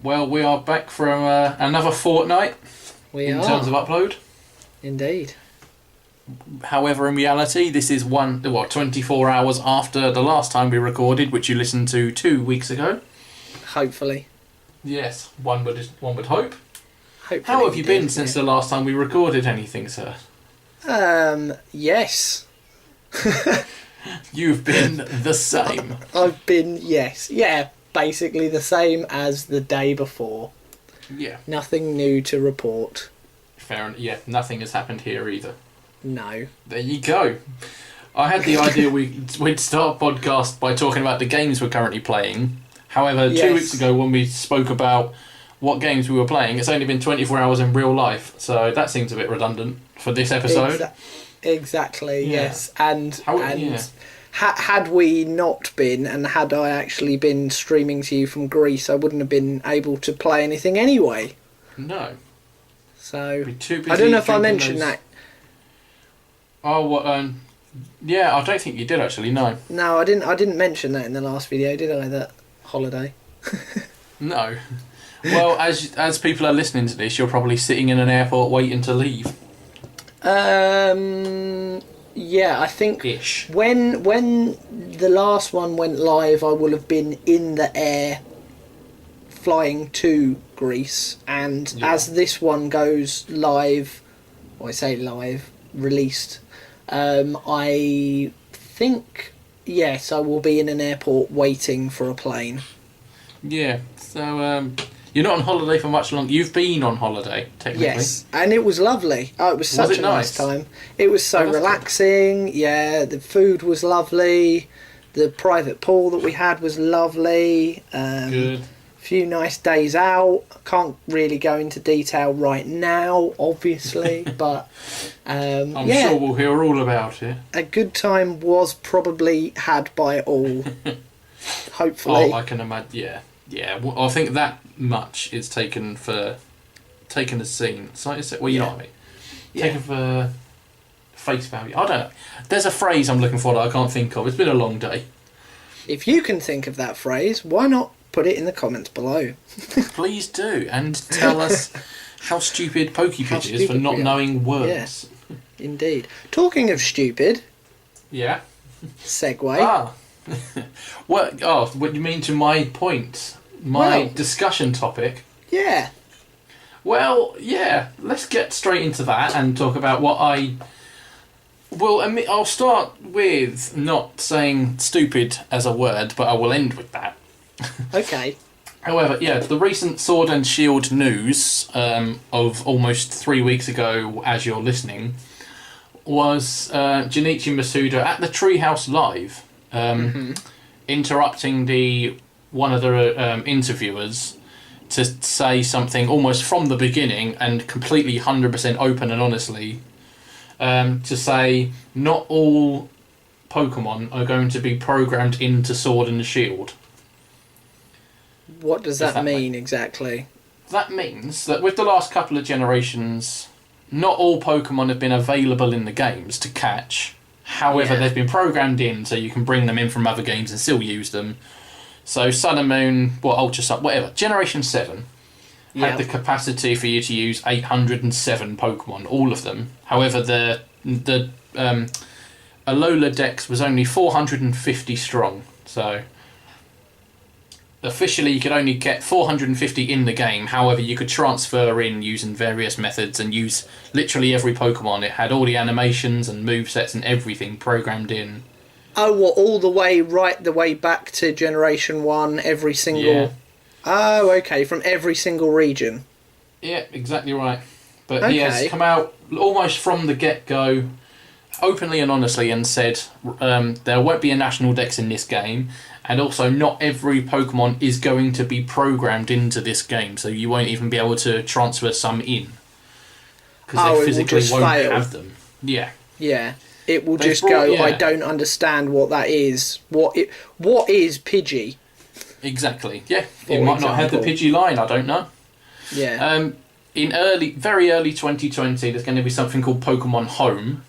Well, we are back from another fortnight in terms of upload. Indeed. However, in reality, this is 24 hours after the last time we recorded, which you listened to 2 weeks ago. Hopefully. Yes, one would hope. Hopefully. How have you been since the last time we recorded anything, sir? Yes. You've been the same. I've been, yes. Yeah, basically the same as the day before. Yeah. Nothing new to report. Fair enough. Yeah, nothing has happened here either. No. There you go. I had the idea we'd start a podcast by talking about the games we're currently playing. However, 2 weeks ago when we spoke about what games we were playing, it's only been 24 hours in real life, so that seems a bit redundant for this episode. Exactly, yeah. Yes. Had we not been, and had I actually been streaming to you from Greece, I wouldn't have been able to play anything anyway. No. So, Too busy I don't know if I mentioned that. Oh, what? Yeah, I don't think you did actually. No. No, I didn't mention that in the last video, did I? That holiday. No. Well, as people are listening to this, you're probably sitting in an airport waiting to leave. Yeah, I think Ish. when the last one went live, I will have been in the air flying to Greece, and as this one goes live, or I say live, released, I think, yes, I will be in an airport waiting for a plane. Yeah, so you're not on holiday for much longer. You've been on holiday, technically. Yes, and it was lovely. Oh, it was such a nice time. It was so relaxing. Good. Yeah, the food was lovely. The private pool that we had was lovely. Good. Few nice days out. Can't really go into detail right now, obviously, but I'm sure we'll hear all about it. A good time was probably had by all. Hopefully. Oh, I can imagine. Yeah. Well, I think that much is taken as seen. Well, you know what I mean. Taken for face value. I don't know. There's a phrase I'm looking for that I can't think of. It's been a long day. If you can think of that phrase, why not put it in the comments below? Please do, and tell us how stupid PokePidge is for not knowing words. Yeah, indeed. Talking of stupid. Yeah. Segue. Ah. What do you mean to my point? My discussion topic? Yeah. Well, yeah, let's get straight into that and talk about what I... Well, I'll start with not saying stupid as a word, but I will end with that. Okay. However, yeah, the recent Sword and Shield news of almost 3 weeks ago, as you're listening, was Junichi Masuda at the Treehouse Live, interrupting one of the interviewers to say something almost from the beginning and completely 100% open and honestly, to say not all Pokemon are going to be programmed into Sword and Shield. What does that mean exactly? That means that with the last couple of generations, not all Pokemon have been available in the games to catch. However, they've been programmed in so you can bring them in from other games and still use them. So Sun and Moon, Ultra Sun, whatever, Generation 7 had the capacity for you to use 807 Pokemon, all of them. However, the Alola Dex was only 450 strong, so officially you could only get 450 in the game. However, you could transfer in using various methods and use literally every Pokemon. It had all the animations and movesets and everything programmed in. Oh, well, all the way back to Generation 1, every single... Yeah. Oh, okay, from every single region. Yeah, exactly right. But he has come out almost from the get-go, openly and honestly, and said there won't be a National Dex in this game, and also not every Pokemon is going to be programmed into this game, so you won't even be able to transfer some in. Because they physically won't have them. Yeah. Yeah. It will just go, I don't understand what that is. What is Pidgey? Exactly, yeah. It might not have the Pidgey line, I don't know. Yeah. In very early 2020, there's going to be something called Pokemon Home,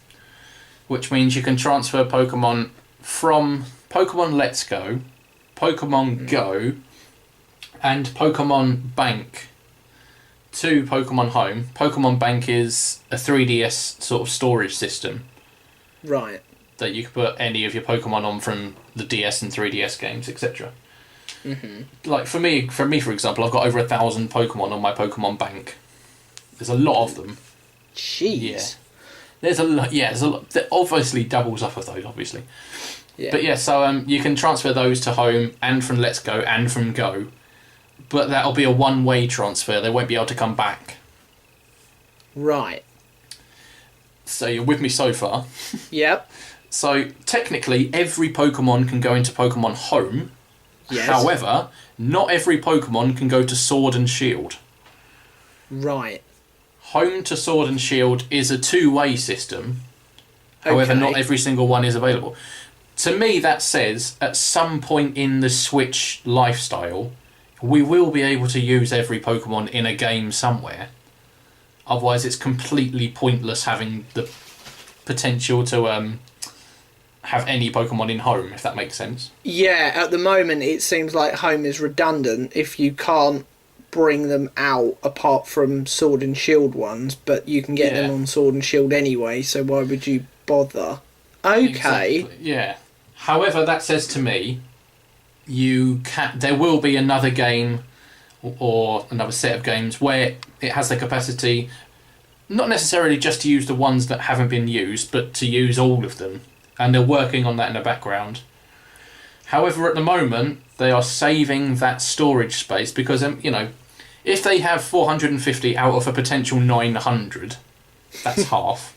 which means you can transfer Pokemon from Pokemon Let's Go, Pokemon Go, and Pokemon Bank to Pokemon Home. Pokemon Bank is a 3DS sort of storage system. Right. That you could put any of your Pokemon on from the DS and 3DS games, etc. Like for me, for example, I've got over 1,000 Pokemon on my Pokemon Bank. There's a lot of them. Jeez. Yeah. There's a lot. Yeah, there's a lot. That obviously doubles up of those, obviously. Yeah. But yeah, so you can transfer those to Home and from Let's Go and from Go, but that'll be a one-way transfer. They won't be able to come back. Right. So you're with me so far. Yep. So technically, every Pokemon can go into Pokemon Home. Yes. However, not every Pokemon can go to Sword and Shield. Right. Home to Sword and Shield is a two-way system. However, Okay. not every single one is available. To me, that says at some point in the Switch lifestyle, we will be able to use every Pokemon in a game somewhere. Otherwise, it's completely pointless having the potential to have any Pokemon in Home, if that makes sense. Yeah, at the moment it seems like Home is redundant if you can't bring them out apart from Sword and Shield ones, but you can get them on Sword and Shield anyway, so why would you bother? Okay. Exactly. Yeah. However, that says to me, there will be another game or another set of games where it has the capacity, not necessarily just to use the ones that haven't been used, but to use all of them. And they're working on that in the background. However, at the moment, they are saving that storage space because, if they have 450 out of a potential 900, that's half.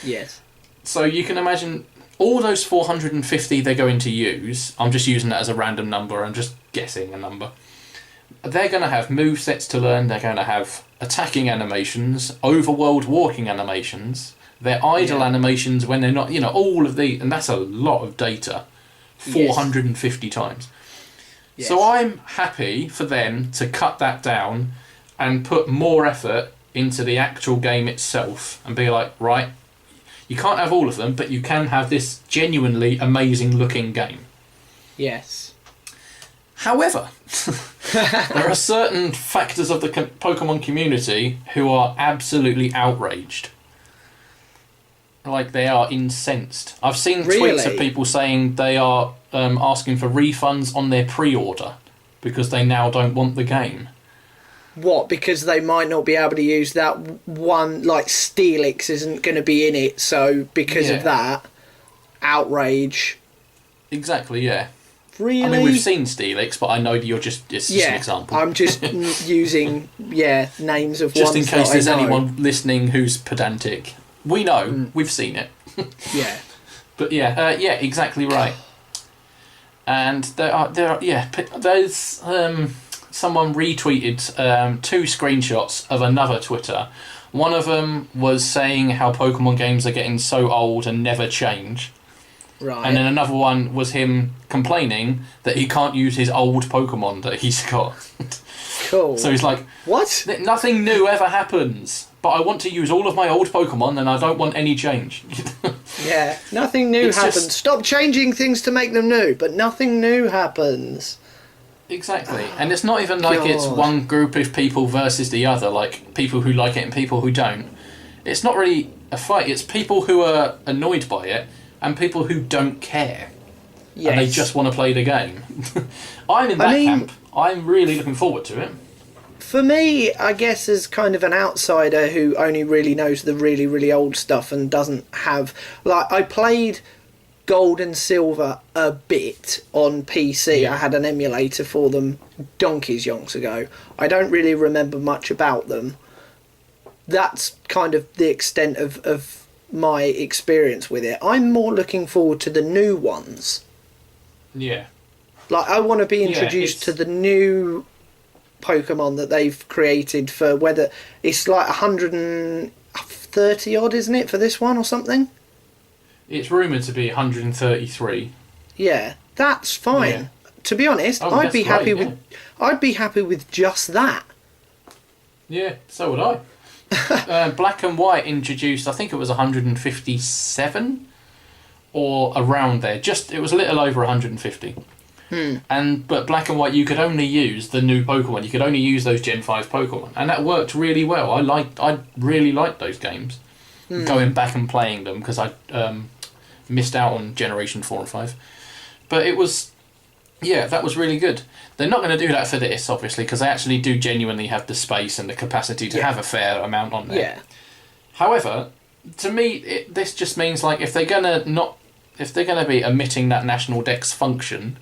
Yes. So you can imagine all those 450 they're going to use, I'm just using that as a random number, I'm just guessing a number. They're going to have movesets to learn, they're going to have attacking animations, overworld walking animations, their idle animations when they're not, all of the, and that's a lot of data, 450 times. Yes. So I'm happy for them to cut that down and put more effort into the actual game itself and be like, right, you can't have all of them, but you can have this genuinely amazing looking game. Yes. However, there are certain factors of the Pokemon community who are absolutely outraged. Like, they are incensed. I've seen tweets of people saying they are asking for refunds on their pre-order because they now don't want the game. What? Because they might not be able to use that one, like Steelix isn't going to be in it, so because of that, outrage. Exactly, yeah. Really? I mean, we've seen Steelix, but I know you're it's just an example. I'm just using, names of just ones in case that there's I know. anyone listening who's pedantic. We know, we've seen it. Yeah. But exactly right. And there's someone retweeted 2 screenshots of another Twitter. One of them was saying how Pokemon games are getting so old and never change. Right. And then another one was him complaining that he can't use his old Pokemon that he's got. Cool. So he's like, what? Nothing new ever happens, but I want to use all of my old Pokemon and I don't want any change. Yeah, nothing new happens. Stop changing things to make them new, but nothing new happens. Exactly. And it's not even like it's one group of people versus the other, like people who like it and people who don't. It's not really a fight, it's people who are annoyed by it and people who don't care. Yes. And they just want to play the game. I'm in that camp. I'm really looking forward to it. For me, I guess as kind of an outsider who only really knows the really, really old stuff and doesn't have... Like, I played Gold and Silver a bit on PC. Yeah. I had an emulator for them donkey's yonks ago. I don't really remember much about them. That's kind of the extent of my experience with it. I'm more looking forward to the new ones. Yeah. Like, I want to be introduced to the new Pokemon that they've created for whether... It's like 130 odd, isn't it, for this one or something? It's rumoured to be 133. Yeah, that's fine. Yeah. To be honest, I'd be happy with just that. Yeah, so would I. Black and White introduced, I think it was 157 or around there. It was a little over 150. But Black and White, you could only use the new Pokemon. You could only use those Gen 5 Pokemon, and that worked really well. I really liked those games. Going back and playing them because I missed out on Generation 4 and 5, but it was. Yeah, that was really good. They're not going to do that for this, obviously, because they actually do genuinely have the space and the capacity to have a fair amount on there. Yeah. However, to me, this just means like if they're gonna be omitting that National Dex function,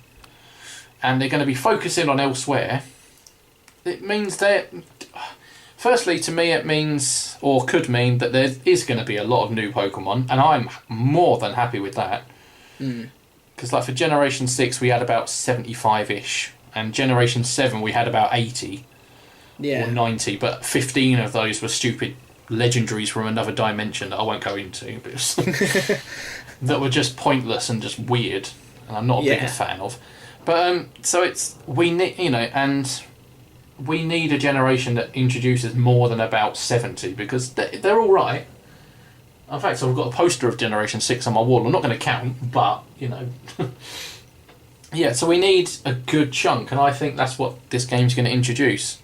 and they're going to be focusing on elsewhere, it means that. Firstly, to me, it means or could mean that there is going to be a lot of new Pokemon, and I'm more than happy with that. Because like for Generation 6 we had about 75-ish, and Generation 7 we had about 80 or 90, but 15 of those were stupid legendaries from another dimension that I won't go into, but that were just pointless and just weird, and I'm not a big fan of. But so we need a generation that introduces more than about 70, because they're all right. In fact, I've got a poster of Generation 6 on my wall. I'm not going to count, but, Yeah, so we need a good chunk, and I think that's what this game's going to introduce.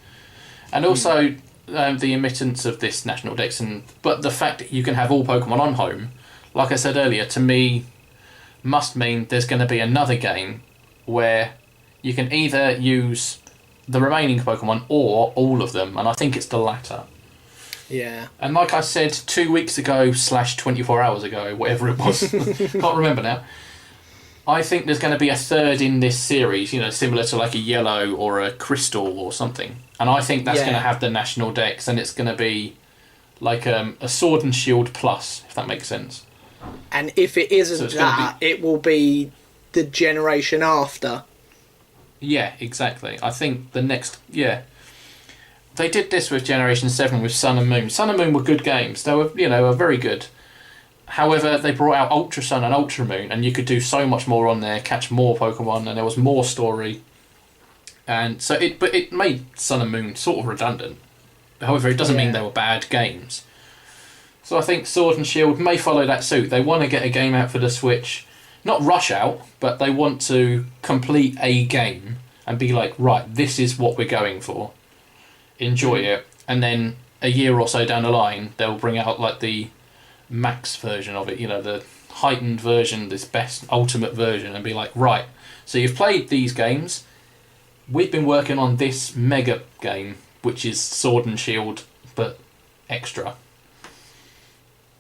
And also, the emittance of this National Dex, but the fact that you can have all Pokemon on home, like I said earlier, to me, must mean there's going to be another game where you can either use the remaining Pokemon or all of them, and I think it's the latter. Yeah. And like I said 2 weeks ago / 24 hours ago, whatever it was, can't remember now, I think there's going to be a third in this series, similar to like a Yellow or a Crystal or something. And I think that's going to have the National Dex, and it's going to be like a Sword and Shield Plus, if that makes sense. And if it isn't it will be the generation after. Yeah, exactly. I think the next... Yeah. They did this with Generation 7 with Sun and Moon. Sun and Moon were good games. They were, were very good. However, they brought out Ultra Sun and Ultra Moon, and you could do so much more on there, catch more Pokemon, and there was more story. And so it made Sun and Moon sort of redundant. However, it doesn't mean they were bad games. So I think Sword and Shield may follow that suit. They want to get a game out for the Switch. Not rush out, but they want to complete a game and be like, right, this is what we're going for. Enjoy it. And then a year or so down the line, they'll bring out like the max version of it, the heightened version, this best ultimate version, and be like, right, so you've played these games, we've been working on this mega game, which is Sword and Shield, but extra.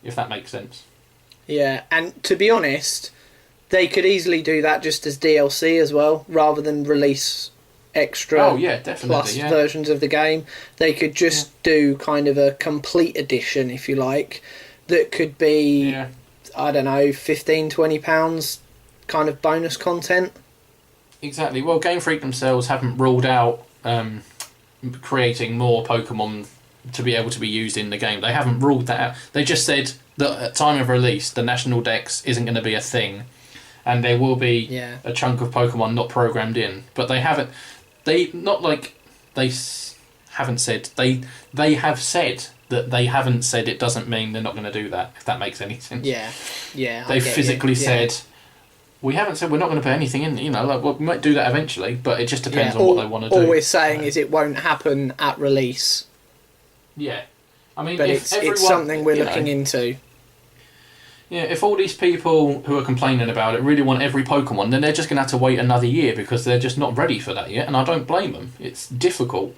If that makes sense. Yeah, and to be honest, they could easily do that just as DLC as well, rather than release extra plus versions of the game. They could just do kind of a complete edition, if you like, that could be, I don't know, £15-20 kind of bonus content. Exactly. Well, Game Freak themselves haven't ruled out creating more Pokemon to be able to be used in the game. They haven't ruled that out. They just said that at time of release, the National Dex isn't going to be a thing, and there will be a chunk of Pokemon not programmed in. But they haven't. They haven't said. They have said that they haven't said it doesn't mean they're not going to do that. If that makes any sense. Yeah. They've physically said. We haven't said we're not going to put anything in. We might do that eventually, but it just depends on what they want to do. All we're saying is it won't happen at release. Yeah, I mean, but it's something we're looking into. Yeah, if all these people who are complaining about it really want every Pokemon, then they're just going to have to wait another year because they're just not ready for that yet, and I don't blame them. It's difficult.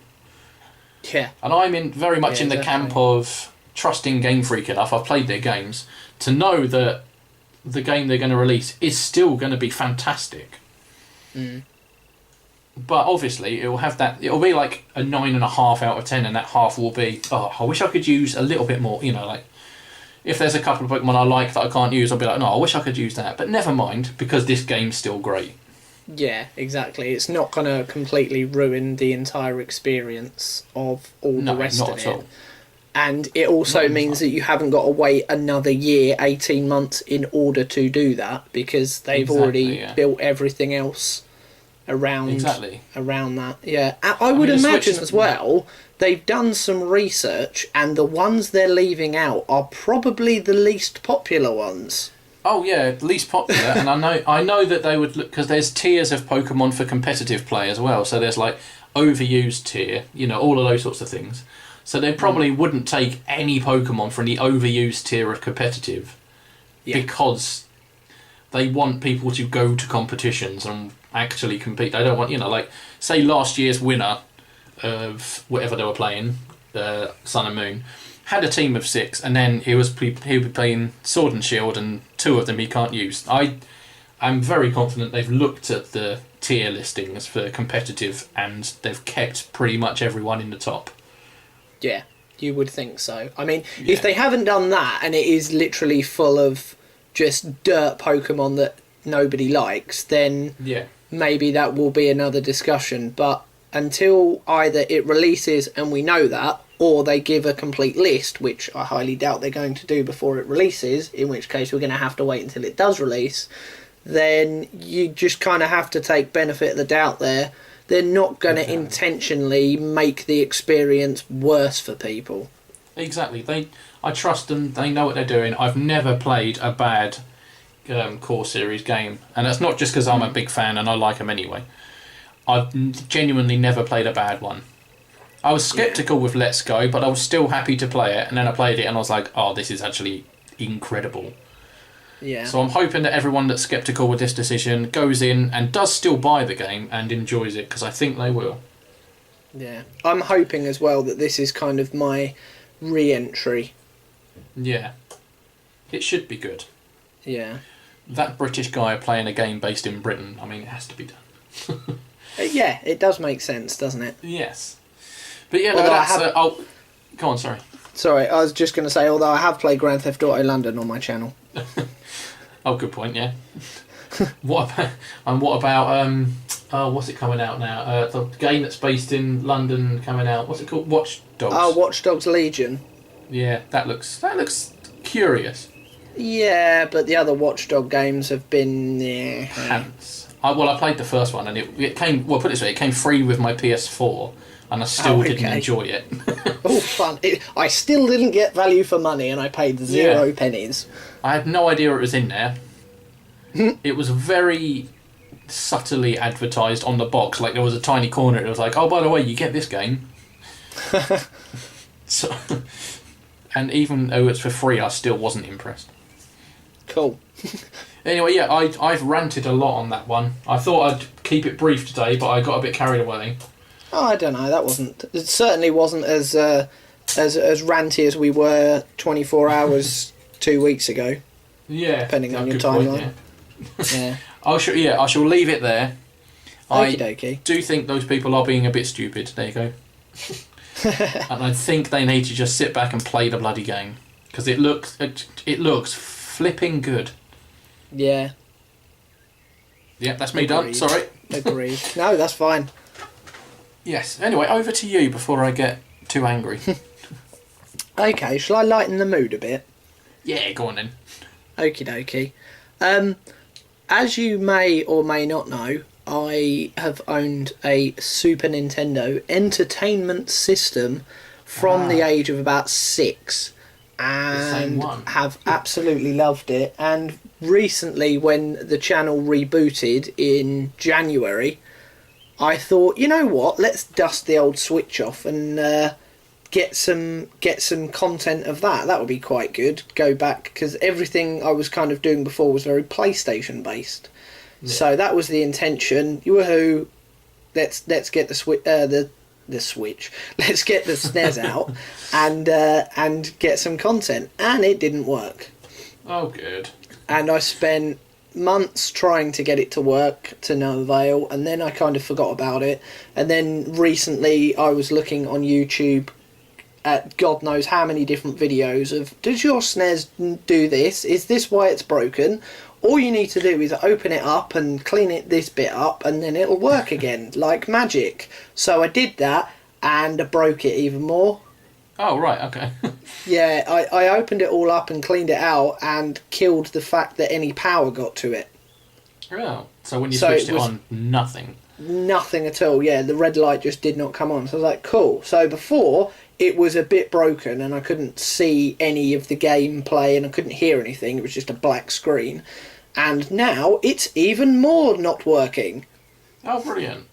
Yeah. And I'm very much in the camp of trusting Game Freak enough, I've played their games, to know that the game they're going to release is still going to be fantastic. But obviously, it'll be like a 9.5 out of 10, and that half will be, I wish I could use a little bit more, like, if there's a couple of Pokemon I like that I can't use, I'll be like, no, I wish I could use that. But never mind, because this game's still great. Yeah, exactly. It's not going to completely ruin the entire experience of all the rest of it. All. And it also means that you haven't got to wait another year, 18 months, in order to do that, because they've already built everything else around that. Yeah, I would imagine as well, they've done some research, and the ones they're leaving out are probably the least popular ones. Oh yeah, least popular, and I know that they would look, because there's tiers of Pokemon for competitive play as well. So there's like overused tier, all of those sorts of things. So they probably wouldn't take any Pokemon from the overused tier of competitive, because they want people to go to competitions and actually compete. They don't want, like say last year's winner of whatever they were playing, Sun and Moon, had a team of 6, and then he would be playing Sword and Shield, and 2 of them he can't use. I'm very confident they've looked at the tier listings for competitive, and they've kept pretty much everyone in the top. Yeah, you would think so. I mean, if they haven't done that, and it is literally full of just dirt Pokemon that nobody likes, then maybe that will be another discussion. But until either it releases and we know that, or they give a complete list, which I highly doubt they're going to do before it releases, in which case we're going to have to wait until it does release, then you just kind of have to take benefit of the doubt there. They're not going to intentionally make the experience worse for people. Exactly. I trust them. They know what they're doing. I've never played a bad core series game, and that's not just because I'm a big fan and I like them anyway. I've genuinely never played a bad one. I was sceptical with Let's Go, but I was still happy to play it, and then I played it and I was like, oh, this is actually incredible. Yeah. So I'm hoping that everyone that's sceptical with this decision goes in and does still buy the game and enjoys it, because I think they will. Yeah. I'm hoping as well that this is kind of my re-entry. Yeah. It should be good. Yeah. That British guy playing a game based in Britain, I mean, it has to be done. Yeah, it does make sense, doesn't it? Yes. But yeah, no, that's... go on, sorry. Sorry, I was just going to say, although I have played Grand Theft Auto London on my channel. Oh, good point, yeah. What about what's it coming out now? The game that's based in London coming out, what's it called? Watch Dogs. Oh, Watch Dogs Legion. Yeah, that looks curious. Yeah, but the other Watch Dog games have been... Pants. I played the first one, and it came... Well, put it this way, it came free with my PS4, and I still didn't enjoy it. Oh, fun. I still didn't get value for money, and I paid 0 pennies. I had no idea it was in there. It was very subtly advertised on the box. Like, there was a tiny corner. It was like, oh, by the way, you get this game. So, and even though it's for free, I still wasn't impressed. Cool. Anyway, yeah, I've ranted a lot on that one. I thought I'd keep it brief today, but I got a bit carried away. Oh, I don't know. It certainly wasn't as ranty as we were 24 hours 2 weeks ago. Yeah, depending on your timeline. Yeah. I shall leave it there. Okie dokie. I do think those people are being a bit stupid. There you go. And I think they need to just sit back and play the bloody game, because it looks flipping good. Yeah. Yeah, that's me done. Sorry. Agreed. No, that's fine. Yes. Anyway, over to you before I get too angry. Okay, shall I lighten the mood a bit? Yeah, go on then. Okie dokie. As you may or may not know, I have owned a Super Nintendo Entertainment System from the age of about 6, and have absolutely loved it. And recently, when the channel rebooted in January, I thought, you know what, let's dust the old Switch off and get some content of that. That would be quite good. Go back, because everything I was kind of doing before was very PlayStation based. Yeah. So that was the intention. Woohoo! Let's get the Switch. The Switch. Let's get the SNES out and get some content. And it didn't work. Oh, good. And I spent months trying to get it to work, to no avail, and then I kind of forgot about it. And then recently I was looking on YouTube at God knows how many different videos of, does your SNES do this? Is this why it's broken? All you need to do is open it up and clean this bit up, and then it'll work again, like magic. So I did that, and I broke it even more. Oh, right, okay. Yeah, I opened it all up and cleaned it out and killed the fact that any power got to it. Oh, so when you switched it on, nothing? Nothing at all, yeah. The red light just did not come on. So I was like, cool. So before, it was a bit broken and I couldn't see any of the gameplay and I couldn't hear anything. It was just a black screen. And now it's even more not working. Oh, brilliant.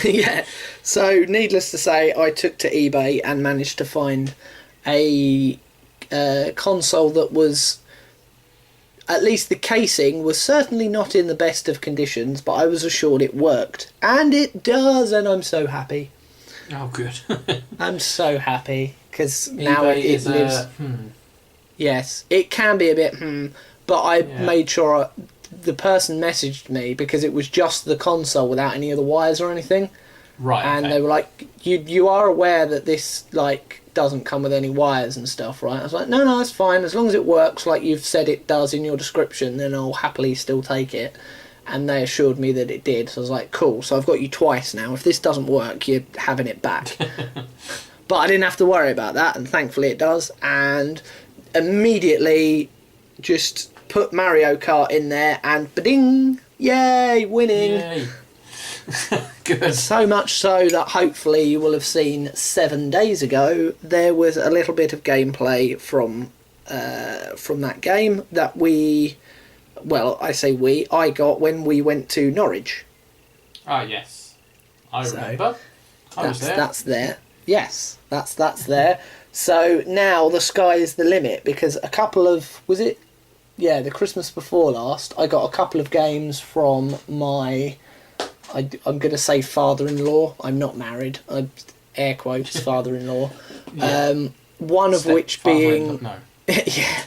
Yeah. So, needless to say, I took to eBay and managed to find a console that was... At least the casing was certainly not in the best of conditions, but I was assured it worked. And it does, and I'm so happy. Oh, good. I'm so happy, because now it lives... Hmm. Yes, it can be a bit but I made sure the person messaged me because it was just the console without any of the wires or anything. Right. And okay. they were like, you are aware that this, like, doesn't come with any wires and stuff, right? I was like, no, it's fine. As long as it works like you've said it does in your description, then I'll happily still take it. And they assured me that it did. So I was like, cool, so I've got you twice now. If this doesn't work, you're having it back. But I didn't have to worry about that, and thankfully it does. And immediately just put Mario Kart in there, and ba-ding! Yay, winning! Yay. Good. So much so that hopefully you will have seen 7 days ago there was a little bit of gameplay from that game that I got when we went to Norwich. Ah, yes. I remember. I was there. That's there. Yes, that's there. So now the sky is the limit, because a couple of... Was it? Yeah, the Christmas before last, I got a couple of games from my... I'm going to say father-in-law. I'm not married. I'm air quotes father-in-law. Yeah. One of which being... No. Yeah.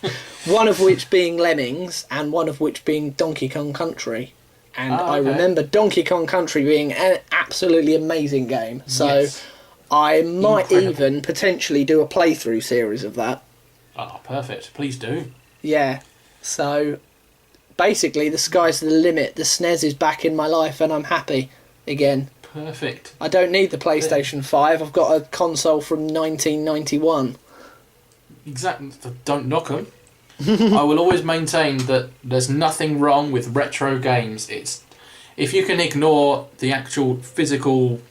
One of which being Lemmings, and one of which being Donkey Kong Country. And I remember Donkey Kong Country being an absolutely amazing game. So Yes. I might even potentially do a playthrough series of that. Oh, perfect. Please do. Yeah. So basically the sky's the limit. The SNES is back in my life and I'm happy again. Perfect. I don't need the PlayStation 5. I've got a console from 1991. Exactly. Don't knock them. I will always maintain that there's nothing wrong with retro games. It's if you can ignore the actual physical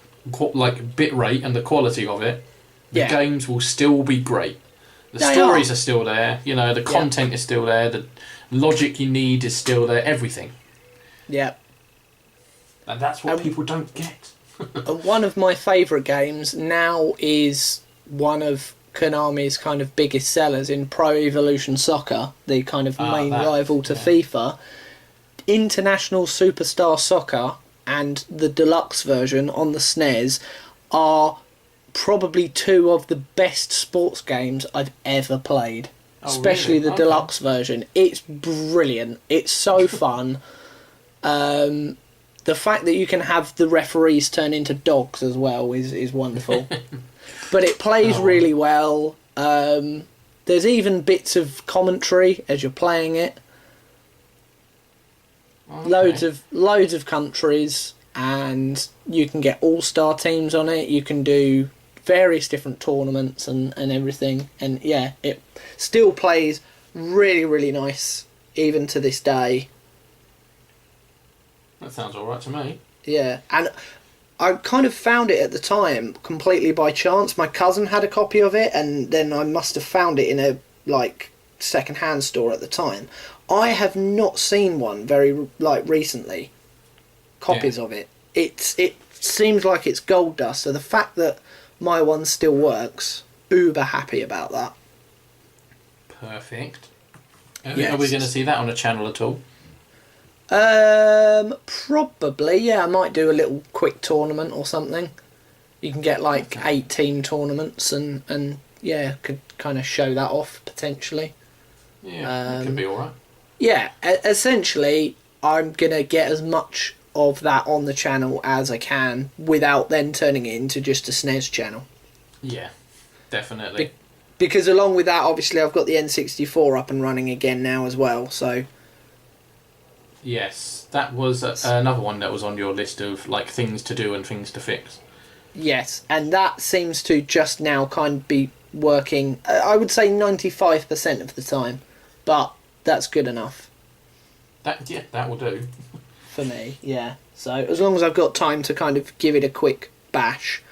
bit rate and the quality of it, the games will still be great. The stories are still there. You know, the content is still there. The logic you need is still there. Everything. Yeah. And that's what people don't get. One of my favourite games now is one of Konami's kind of biggest sellers in Pro Evolution Soccer, the kind of main rival to FIFA. International Superstar Soccer and the deluxe version on the SNES are probably two of the best sports games I've ever played. Especially the deluxe version. It's brilliant. It's so fun. The fact that you can have the referees turn into dogs as well is wonderful. But it plays really well. There's even bits of commentary as you're playing it. Okay. Loads of countries, and you can get all-star teams on it. You can do various different tournaments and everything. And yeah, it still plays really, really nice even to this day. That sounds alright to me. Yeah, and I kind of found it at the time completely by chance. My cousin had a copy of it, and then I must have found it in a second-hand store at the time. I have not seen one very recently. Copies of it. It seems like it's gold dust. So the fact that my one still works, uber happy about that. Perfect. Yes. Are we going to see that on a channel at all? Probably, yeah. I might do a little quick tournament or something. You can get 8-team tournaments and yeah, could kind of show that off potentially. Yeah, it could be alright. Yeah, essentially, I'm going to get as much of that on the channel as I can without then turning it into just a SNES channel. Yeah, definitely. Because along with that, obviously, I've got the N64 up and running again now as well, so... Yes, that was another one that was on your list of things to do and things to fix. Yes, and that seems to just now kind of be working, I would say 95% of the time, but that's good enough. That will do. For me, yeah. So as long as I've got time to kind of give it a quick bash,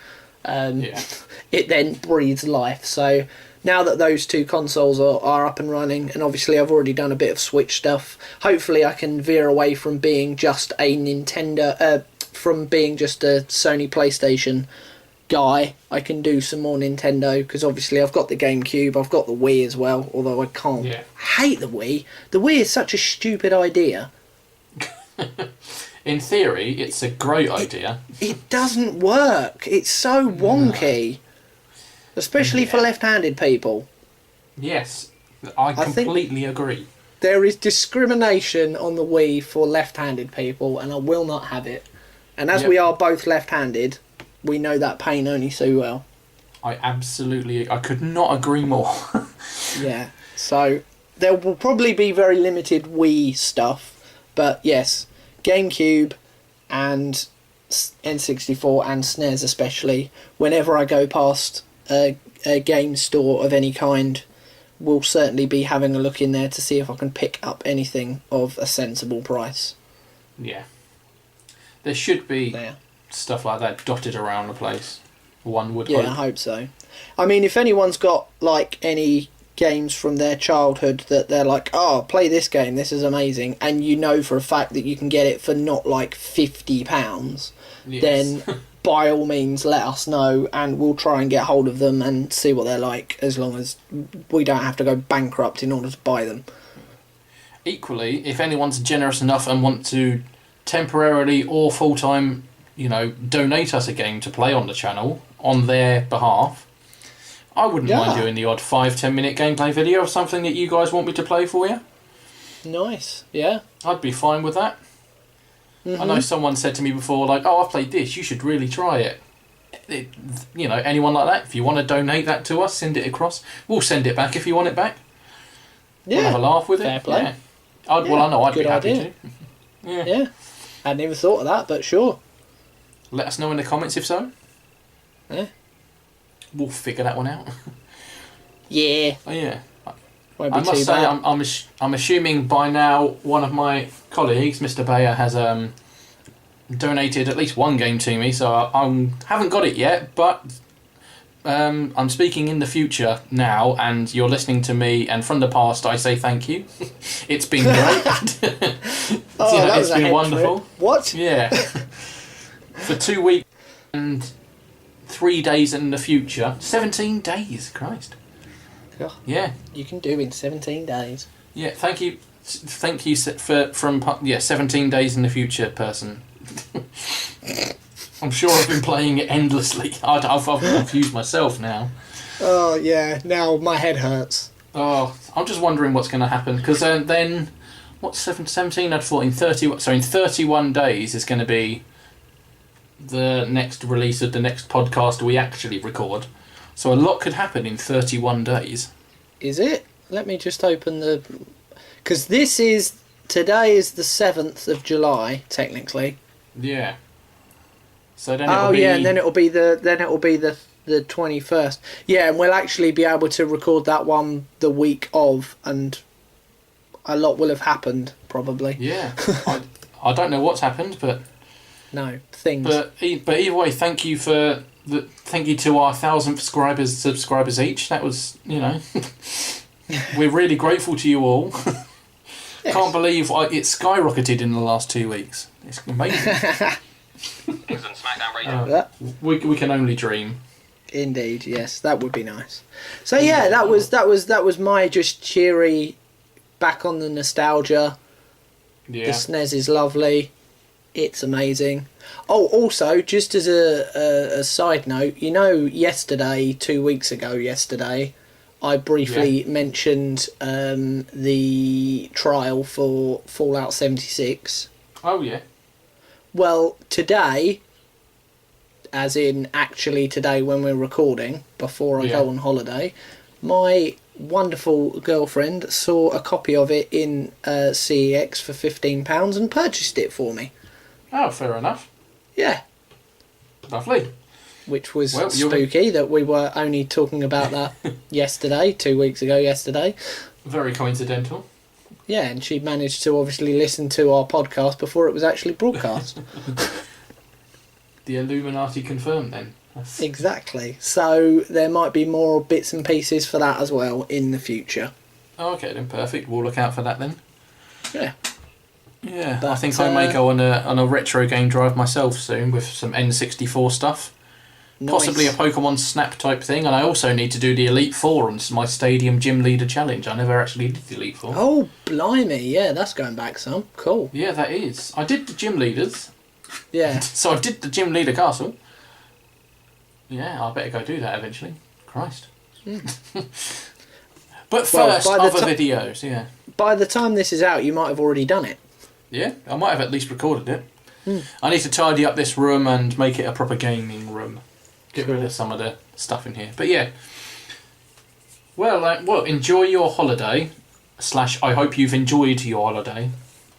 it then breathes life. So now that those two consoles are up and running, and obviously I've already done a bit of Switch stuff, hopefully I can veer away from being just a Nintendo, from being just a Sony PlayStation guy. I can do some more Nintendo, because obviously I've got the GameCube, I've got the Wii as well, although I can't hate the Wii. The Wii is such a stupid idea. In theory, it's a great idea. It doesn't work. It's so wonky. Especially for left-handed people. Yes, I completely agree. There is discrimination on the Wii for left-handed people, and I will not have it. And as we are both left-handed, we know that pain only so well. I could not agree more. Yeah, so there will probably be very limited Wii stuff, but yes, GameCube and N64 and SNES especially, whenever I go past a game store of any kind, will certainly be having a look in there to see if I can pick up anything of a sensible price. Yeah. There should be stuff like that dotted around the place. One would hope. Yeah, I hope so. I mean, if anyone's got like any games from their childhood that they're like, oh, play this game, this is amazing, and you know for a fact that you can get it for not like £50, then by all means let us know, and we'll try and get hold of them and see what they're like, as long as we don't have to go bankrupt in order to buy them. Equally, if anyone's generous enough and want to temporarily or full-time, donate us a game to play on the channel on their behalf, I wouldn't mind doing the odd 5-10 minute gameplay video of something that you guys want me to play for you. Nice, yeah. I'd be fine with that. I know someone said to me before, like, oh, I've played this, you should really try it. Anyone like that, if you want to donate that to us, send it across. We'll send it back if you want it back. Yeah. We'll have a laugh with Fair it. Play. Yeah. Well, I know I'd be happy to. Yeah. Hadn't even thought of that, but sure. Let us know in the comments if so. Yeah. We'll figure that one out. Yeah. Oh, yeah. Won't be I must too say, bad. I'm assuming by now one of my colleagues, Mr. Bayer, has donated at least one game to me, so I haven't got it yet, but I'm speaking in the future now, and you're listening to me, and from the past I say thank you. It's been great. It's been wonderful. What? Yeah. For 2 weeks and 3 days in the future. 17 days, Christ. God, yeah. You can do in 17 days. Yeah, thank you from 17 days in the future person. I'm sure I've been playing it endlessly. I've confused myself now. Oh, yeah, now my head hurts. Oh, I'm just wondering what's going to happen, because then, what's 17? I'd thought in 31 days is going to be the next release of the next podcast we actually record. So a lot could happen in 31 days. Is it? Let me just open the... Because today is the 7th of July, technically. Yeah. So then it'll be... and then it'll be the 21st. Yeah, and we'll actually be able to record that one the week of, and a lot will have happened, probably. Yeah. I don't know what's happened, but... No, things. But either way, thank you to our 1,000 subscribers each. That was, we're really grateful to you all. Yes. Can't believe it skyrocketed in the last 2 weeks. It's amazing. We can only dream. Indeed, yes, that would be nice. So yeah, that was my just cheery back on the nostalgia. Yeah. The SNES is lovely. It's amazing. Oh, also, just as a side note, 2 weeks ago yesterday, I briefly mentioned the trial for Fallout 76. Oh, yeah. Well, today, as in actually today when we're recording, before I go on holiday, my wonderful girlfriend saw a copy of it in CEX for £15 and purchased it for me. Oh, fair enough. Yeah. Lovely. Which was spooky that we were only talking about that 2 weeks ago yesterday. Very coincidental. Yeah, and she managed to obviously listen to our podcast before it was actually broadcast. The Illuminati confirmed then. Exactly. So there might be more bits and pieces for that as well in the future. Okay, then perfect. We'll look out for that then. Yeah. Yeah, But, I think I may go on a retro game drive myself soon with some N64 stuff. Nice. Possibly a Pokemon Snap type thing, and I also need to do the Elite Four on my Stadium Gym Leader Challenge. I never actually did the Elite Four. Oh, blimey, yeah, that's going back some. Cool. Yeah, that is. I did the Gym Leaders. Yeah. So I did the Gym Leader Castle. Yeah, I better go do that eventually. Christ. But first, other videos, yeah. By the time this is out, you might have already done it. Yeah, I might have at least recorded it. I need to tidy up this room and make it a proper gaming room. Get rid of some of the stuff in here. But yeah. Well, enjoy your holiday. / I hope you've enjoyed your holiday.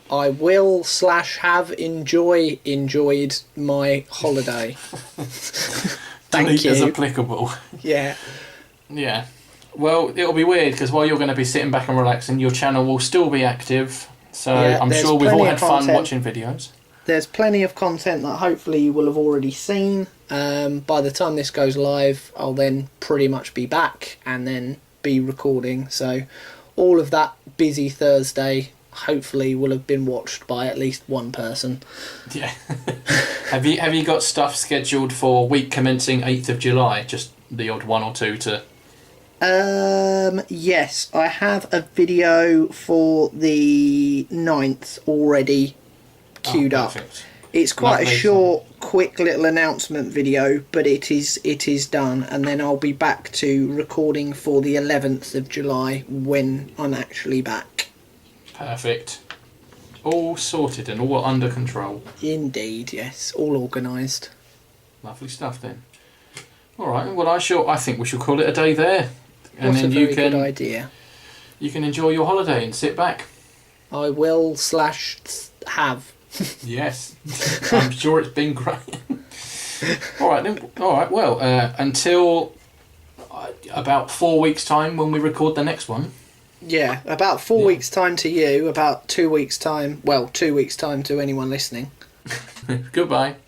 I will / have enjoyed my holiday. Thank you. As applicable. Yeah. Yeah. Well, it'll be weird because while you're going to be sitting back and relaxing, your channel will still be active. So yeah, I'm sure we've all had fun watching videos. There's plenty of content that hopefully you will have already seen. By the time this goes live, I'll then pretty much be back and then be recording. So all of that busy Thursday hopefully will have been watched by at least one person. Yeah. Have you got stuff scheduled for week commencing 8th of July? Just the odd one or two to... Yes, I have a video for the 9th already queued up. It's quite a short, quick little announcement video, but it is done, and then I'll be back to recording for the 11th of July when I'm actually back. Perfect. All sorted and all under control. Indeed, yes, all organised. Lovely stuff then. All right, well I think we should call it a day there. And What then a very good idea. You can enjoy your holiday and sit back. I will / have. Yes, I'm sure it's been great. All right then. All right. Well, until about 4 weeks' time when we record the next one. Yeah, about 4 weeks' time to you. About 2 weeks' time. Well, 2 weeks' time to anyone listening. Goodbye.